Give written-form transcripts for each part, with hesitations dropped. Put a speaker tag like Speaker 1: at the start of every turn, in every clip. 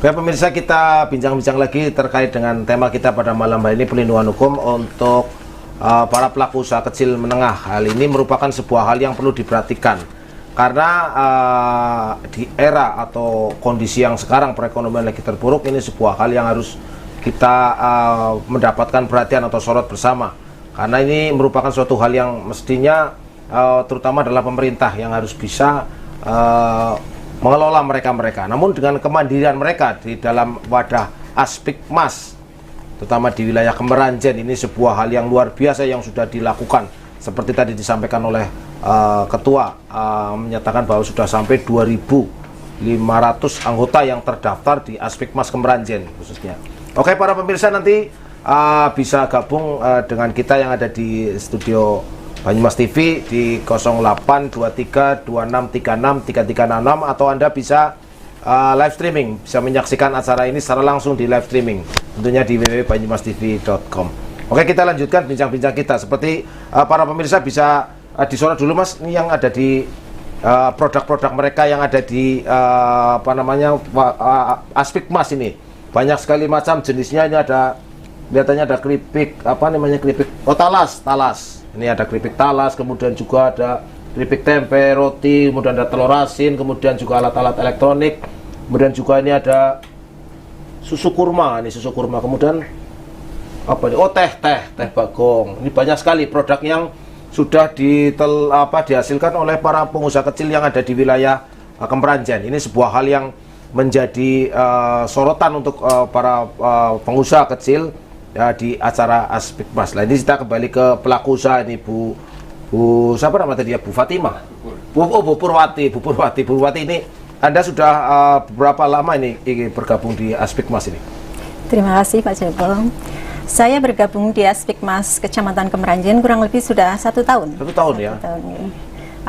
Speaker 1: Oke pemirsa, kita bincang-bincang lagi terkait dengan tema kita pada malam hari ini, perlindungan hukum untuk para pelaku usaha kecil menengah. Hal ini merupakan sebuah hal yang perlu diperhatikan karena di era atau kondisi yang sekarang perekonomian lagi terpuruk, ini sebuah hal yang harus kita mendapatkan perhatian atau sorot bersama, karena ini merupakan suatu hal yang mestinya terutama adalah pemerintah yang harus bisa mengelola mereka. Namun dengan kemandirian mereka di dalam wadah Aspikmas, terutama di wilayah Kemeranjen, ini sebuah hal yang luar biasa yang sudah dilakukan. Seperti tadi disampaikan oleh Ketua, menyatakan bahwa sudah sampai 2.500 anggota yang terdaftar di Aspikmas Kemeranjen khususnya. Oke para pemirsa, nanti bisa gabung dengan kita yang ada di studio Banyumas TV di 082326363366, atau Anda bisa live streaming, bisa menyaksikan acara ini secara langsung di live streaming, tentunya di www.banyumastv.com. Oke, kita lanjutkan bincang-bincang kita. Seperti para pemirsa bisa disorot dulu Mas, ini yang ada di produk-produk mereka yang ada di Aspikmas ini. Banyak sekali macam jenisnya. Ini ada, kelihatannya ada keripik, keripik, talas. Ini ada keripik talas, kemudian juga ada keripik tempe, roti, kemudian ada telur asin, kemudian juga alat-alat elektronik, kemudian juga ini ada susu kurma, kemudian apa ini? Oh, teh bagong. Ini banyak sekali produk yang sudah dihasilkan oleh para pengusaha kecil yang ada di wilayah Kemeranjen. Ini sebuah hal yang menjadi sorotan untuk para pengusaha kecil ya, di acara Aspikmas. Nah, ini kita kembali ke pelaku usaha ini, Bu siapa nama tadi ya? Bu Fatimah. Bu Purwati ini, Anda sudah berapa lama ini bergabung di Aspikmas ini?
Speaker 2: Terima kasih Pak Joko. Saya bergabung di Aspikmas Kecamatan Kemeranjen kurang lebih sudah 1 tahun.
Speaker 1: 1 tahun ya?
Speaker 2: 1 tahun, ya.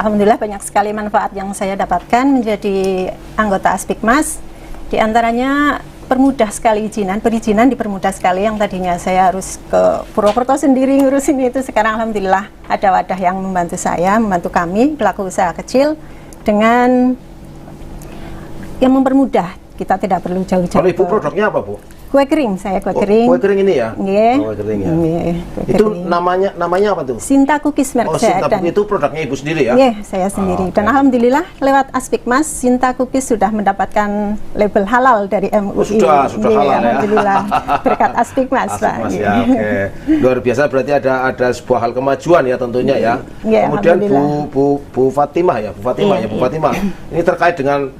Speaker 2: Alhamdulillah banyak sekali manfaat yang saya dapatkan menjadi anggota Aspikmas. Di antaranya permudah sekali perizinan dipermudah sekali. Yang tadinya saya harus ke Purwokerto sendiri ngurusin itu, sekarang alhamdulillah ada wadah yang membantu kami pelaku usaha kecil dengan yang mempermudah. Kita tidak perlu jauh-jauh.
Speaker 1: Kalau Ibu produknya apa, Bu?
Speaker 2: Kue kering, saya kue kering.
Speaker 1: Kue kering ini ya?
Speaker 2: Iya.
Speaker 1: Kue kering ya.
Speaker 2: Itu
Speaker 1: namanya apa tuh?
Speaker 2: Sinta Cookies merek saya.
Speaker 1: Sinta Cookies itu produknya Ibu sendiri ya?
Speaker 2: Iya, saya sendiri. Dan alhamdulillah lewat Aspikmas, Sinta Cookies sudah mendapatkan label halal dari MUI.
Speaker 1: Sudah halal ya?
Speaker 2: Alhamdulillah, berkat Aspikmas, Pak.
Speaker 1: Ya, oke. Luar biasa, berarti ada sebuah hal kemajuan ya tentunya ya. Kemudian Bu Fatimah ya, Bu Fatimah. Ini terkait dengan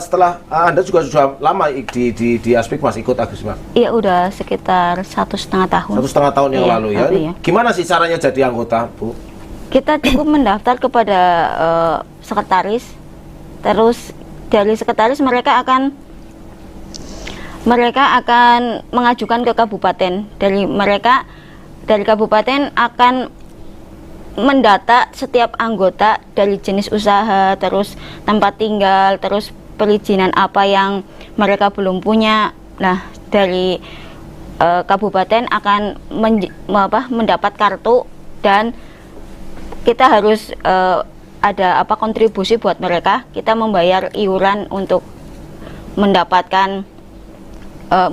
Speaker 1: setelah Anda juga sudah lama di Aspikmas, ikut Aspikmas?
Speaker 3: Iya, udah sekitar 1,5 tahun.
Speaker 1: 1,5 tahun yang lalu ya.
Speaker 3: Iya.
Speaker 1: Gimana sih caranya jadi anggota, Bu?
Speaker 3: Kita cukup mendaftar kepada sekretaris, terus dari sekretaris mereka akan mengajukan ke kabupaten. Dari kabupaten akan mendata setiap anggota dari jenis usaha, terus tempat tinggal, terus perizinan apa yang mereka belum punya. Nah, dari kabupaten akan mendapat kartu, dan kita harus ada kontribusi buat mereka. Kita membayar iuran untuk mendapatkan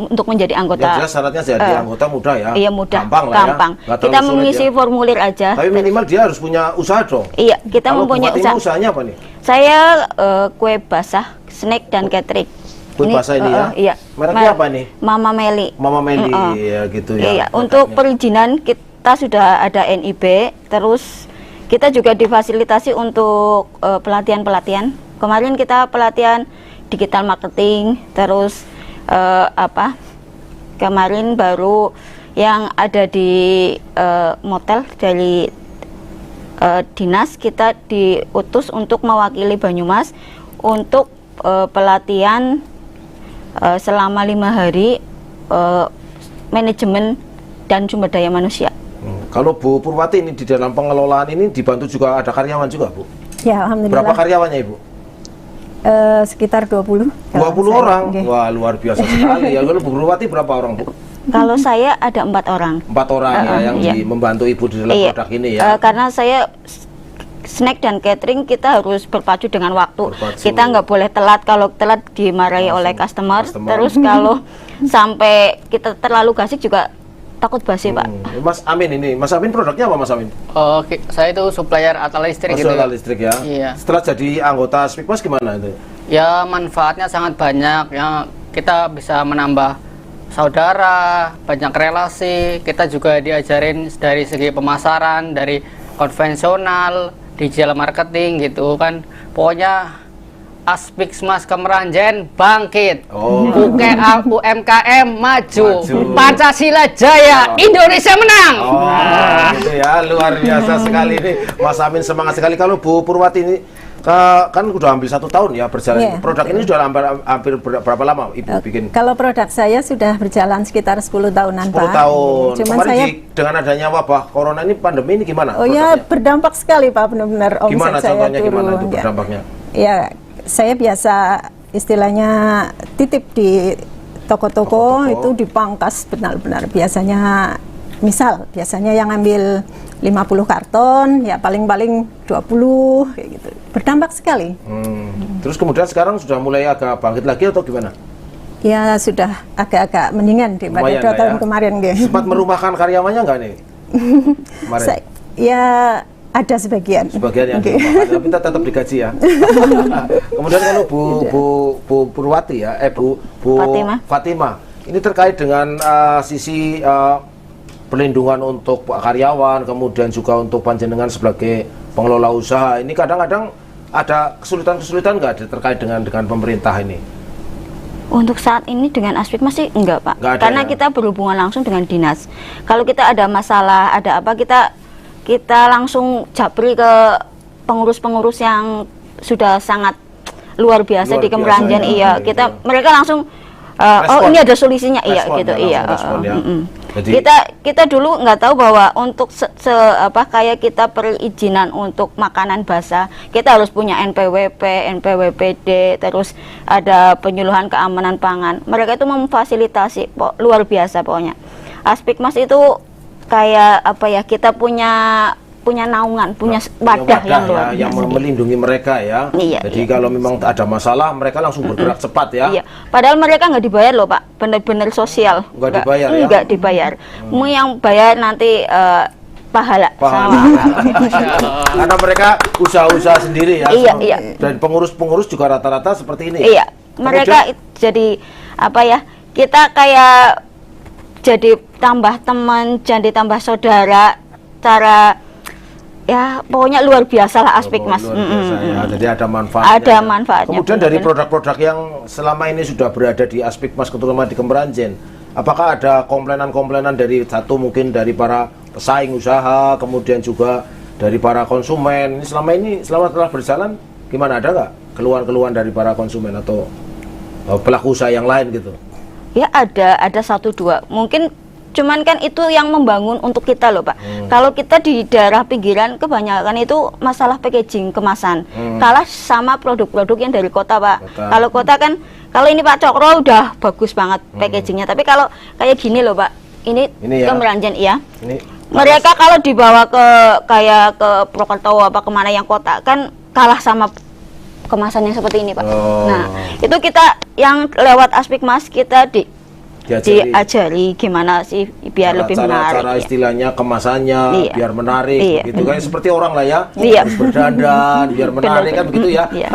Speaker 3: untuk menjadi anggota.
Speaker 1: Yang jelas syaratnya jadi anggota mudah ya.
Speaker 3: Iya, mudah.
Speaker 1: Gampang. Ya.
Speaker 3: Kita mengisi formulir aja.
Speaker 1: Tapi minimal dia harus punya usaha dong.
Speaker 3: Iya, kita mempunyai usaha.
Speaker 1: Usahanya apa nih?
Speaker 3: Saya kue basah, snack dan catering.
Speaker 1: Kue basah ini ya?
Speaker 3: Iya.
Speaker 1: Mereknya apa nih?
Speaker 3: Mama Meli.
Speaker 1: Ya gitu ya.
Speaker 3: Iya, untuk perizinan kita sudah ada NIB, terus kita juga difasilitasi untuk pelatihan. Kemarin kita pelatihan digital marketing, terus kemarin baru yang ada di motel dari dinas, kita diutus untuk mewakili Banyumas untuk pelatihan selama 5 hari manajemen dan sumber daya manusia.
Speaker 1: Kalau Bu Purwati ini di dalam pengelolaan ini dibantu juga, ada karyawan juga, Bu?
Speaker 2: Ya, alhamdulillah.
Speaker 1: Berapa karyawannya, Ibu?
Speaker 2: Sekitar 20.
Speaker 1: 20 orang? Okay. Wah, luar biasa sekali ya. Kalau Bu Purwati berapa orang, Bu?
Speaker 3: Kalau saya ada 4 orang.
Speaker 1: 4 orang ya yang membantu Ibu di dalam produk ini ya.
Speaker 3: Karena snack dan catering kita harus berpacu dengan waktu.
Speaker 1: Berpacu.
Speaker 3: Kita nggak boleh telat, kalau telat dimarahi oleh customer. Terus kalau sampai kita terlalu gasik juga takut basi, Pak.
Speaker 1: Mas Amin ini, Mas Amin produknya apa Mas Amin?
Speaker 4: Oke, saya itu supplier alat listrik gitu.
Speaker 1: Alat listrik ya.
Speaker 4: Iya.
Speaker 1: Setelah jadi anggota Aspikmas gimana itu?
Speaker 4: Ya manfaatnya sangat banyak. Ya kita bisa menambah saudara, banyak relasi. Kita juga diajarin dari segi pemasaran, dari konvensional, digital marketing gitu kan. Pokoknya Aspikmas Kemeranjen bangkit. UMKM maju. Pancasila jaya. Indonesia menang.
Speaker 1: Gitu ya, luar biasa sekali ini. Mas Amin semangat sekali. Kalau Bu Purwati ini kan udah hampir 1 tahun ya berjalan.
Speaker 2: Iya,
Speaker 1: Produk ini sudah hampir berapa lama Ibu bikin?
Speaker 2: Kalau produk saya sudah berjalan sekitar 10 tahunan,
Speaker 1: 10
Speaker 2: Pak.
Speaker 1: tahun.
Speaker 2: Cuman
Speaker 1: Kemarin
Speaker 2: saya
Speaker 1: dengan adanya wabah corona ini, pandemi ini gimana?
Speaker 2: Oh ya, berdampak sekali, Pak, benar-benar omset
Speaker 1: Gimana
Speaker 2: saya
Speaker 1: contohnya,
Speaker 2: turun.
Speaker 1: gimana itu
Speaker 2: Ya.
Speaker 1: berdampaknya?
Speaker 2: Ya, saya biasa istilahnya titip di toko-toko itu dipangkas benar-benar. Biasanya yang ambil 50 karton, ya paling-paling 20 kayak gitu. Berdampak sekali.
Speaker 1: Terus kemudian sekarang sudah mulai agak bangkit lagi atau gimana?
Speaker 2: Ya sudah agak-agak mendingan daripada
Speaker 1: Lumayan
Speaker 2: 2
Speaker 1: lah
Speaker 2: tahun
Speaker 1: ya.
Speaker 2: kemarin gitu.
Speaker 1: Sempat merumahkan karyawannya nggak nih? Kemarin?
Speaker 2: Ya ada sebagian.
Speaker 1: Sebagian yang
Speaker 2: Oke.
Speaker 1: dirumahkan, tapi tetap digaji ya. Kemudian kalau Bu Purwati ya, Bu Fatima, ini terkait dengan sisi perlindungan untuk karyawan, kemudian juga untuk panjenengan sebagai pengelola usaha. Ini kadang-kadang ada kesulitan-kesulitan nggak terkait dengan pemerintah ini?
Speaker 3: Untuk saat ini dengan Aspikmas sih enggak, Pak.
Speaker 1: Nggak ada,
Speaker 3: Karena
Speaker 1: ya?
Speaker 3: kita berhubungan langsung dengan dinas. Kalau kita ada masalah, ada apa, kita langsung japri ke pengurus-pengurus yang sudah sangat luar biasa di Kemeranjen.
Speaker 1: Iya,
Speaker 3: Mereka langsung
Speaker 1: Respon.
Speaker 3: Ini ada solusinya,
Speaker 1: Respon
Speaker 3: gitu.
Speaker 1: ya,
Speaker 3: Iya.
Speaker 1: langsung respon ya. Jadi,
Speaker 3: Kita dulu nggak tahu bahwa untuk kayak kita perizinan untuk makanan basah, kita harus punya NPWP, NPWPD, terus ada penyuluhan keamanan pangan. Mereka itu memfasilitasi, luar biasa pokoknya. Aspikmas itu kayak kita punya naungan, punya wadah yang luar
Speaker 1: yang
Speaker 3: biasa.
Speaker 1: melindungi mereka ya.
Speaker 3: Iya,
Speaker 1: Jadi
Speaker 3: iya.
Speaker 1: kalau memang ada masalah, mereka langsung bergerak cepat ya.
Speaker 3: Iya, padahal mereka nggak dibayar loh, Pak. Bener-bener sosial.
Speaker 1: Nggak dibayar ya?
Speaker 3: Nggak dibayar. Yang bayar nanti pahala.
Speaker 1: Pahala. Karena mereka usaha-usaha sendiri ya.
Speaker 3: Iya, iya.
Speaker 1: Dan pengurus-pengurus juga rata-rata seperti ini.
Speaker 3: Iya, mereka jadi kita kayak jadi tambah teman, jadi tambah saudara, ya pokoknya luar biasa lah Aspikmas.
Speaker 1: Luar biasa ya. Jadi ada manfaatnya.
Speaker 3: Ada manfaatnya.
Speaker 1: Kemudian dari
Speaker 3: benar-benar.
Speaker 1: produk-produk yang selama ini sudah berada di Aspikmas, terutama di Kemeranjen, apakah ada komplainan-komplainan dari mungkin dari para pesaing usaha, kemudian juga dari para konsumen? Selama telah berjalan, gimana, ada nggak keluhan-keluhan dari para konsumen atau pelaku usaha yang lain gitu?
Speaker 3: Ya ada 1-2. Mungkin cuman kan itu yang membangun untuk kita loh, Pak. Kalau kita di daerah pinggiran kebanyakan itu masalah packaging kemasan. Kalah sama produk-produk yang dari kota, Pak. Kalau kota kan, kalau ini Pak Cokro udah bagus banget packagingnya. Tapi kalau kayak gini loh, Pak. Ini
Speaker 1: ya?
Speaker 3: Kemeranjen iya.
Speaker 1: Ini
Speaker 3: Mereka kalau dibawa ke Purwokerto apa kemana yang kota kan kalah sama kemasannya seperti ini, Pak. Nah, itu kita yang lewat Aspikmas kita diajari gimana sih biar lebih menarik.
Speaker 1: Cara istilahnya kemasannya biar menarik, gitu kan, seperti orang lah ya, harus berdandan biar menarik kan begitu ya.
Speaker 3: Iya.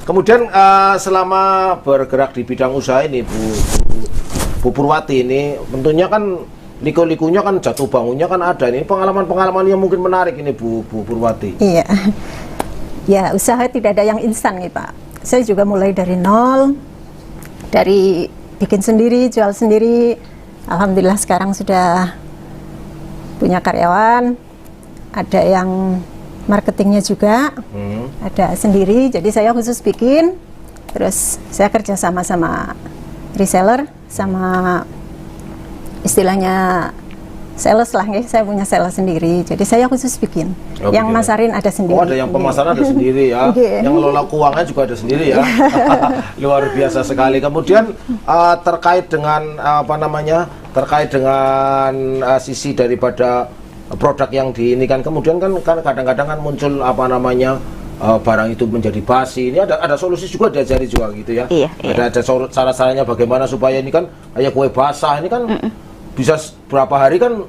Speaker 1: Kemudian selama bergerak di bidang usaha ini, Bu Purwati ini, tentunya kan liku-likunya kan jatuh bangunnya kan ada. Ini pengalaman-pengalaman yang mungkin menarik ini Bu Purwati.
Speaker 2: Iya. Ya, usaha tidak ada yang instan nih, Pak. Saya juga mulai dari nol, dari bikin sendiri, jual sendiri. Alhamdulillah sekarang sudah punya karyawan, ada yang marketingnya juga, ada sendiri. Jadi saya khusus bikin, terus saya kerja sama reseller, sama istilahnya sales lah, saya punya sales sendiri. Jadi saya khusus bikin. Yang masarin ada sendiri.
Speaker 1: Oh, ada yang pemasaran ada sendiri ya. Yang ngelola keuangan juga ada sendiri ya. Luar biasa sekali. Kemudian terkait dengan sisi daripada produk yang diinikan, kemudian kan kadang-kadang kan muncul apa namanya barang itu menjadi basi. Ini ada solusi juga, diajari juga gitu ya.
Speaker 3: Iya,
Speaker 1: Ada cara-caranya bagaimana supaya ini kan kayak kue basah ini kan bisa berapa hari kan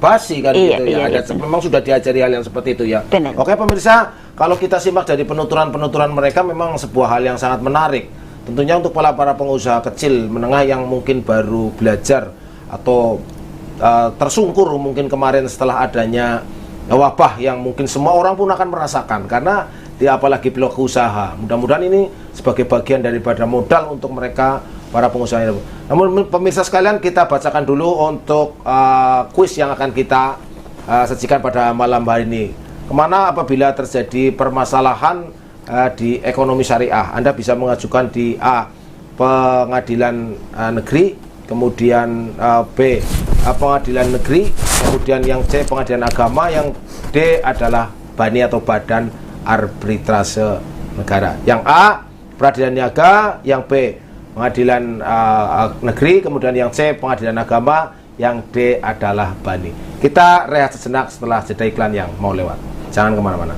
Speaker 1: basi kan
Speaker 3: Iya,
Speaker 1: gitu ya.
Speaker 3: iya,
Speaker 1: Memang sudah diajari hal yang seperti itu ya.
Speaker 3: Benar.
Speaker 1: Oke pemirsa, kalau kita simak dari penuturan mereka memang sebuah hal yang sangat menarik. Tentunya untuk para pengusaha kecil menengah yang mungkin baru belajar atau tersungkur mungkin kemarin setelah adanya wabah yang mungkin semua orang pun akan merasakan, karena apalagi pelaku usaha. Mudah-mudahan ini sebagai bagian daripada modal untuk mereka para pengusaha. Namun pemirsa sekalian, kita bacakan dulu untuk kuis yang akan kita sajikan pada malam hari ini. Kemana apabila terjadi permasalahan di ekonomi syariah? Anda bisa mengajukan di A, pengadilan negeri, kemudian B, pengadilan negeri, kemudian yang C, pengadilan agama, yang D adalah BANI atau Badan Arbitrase Negara. Yang A, peradilan niaga, yang B, pengadilan negeri, kemudian yang C, pengadilan agama, yang D adalah BANI. Kita rehat sejenak setelah jeda iklan yang mau lewat. Jangan kemana-mana.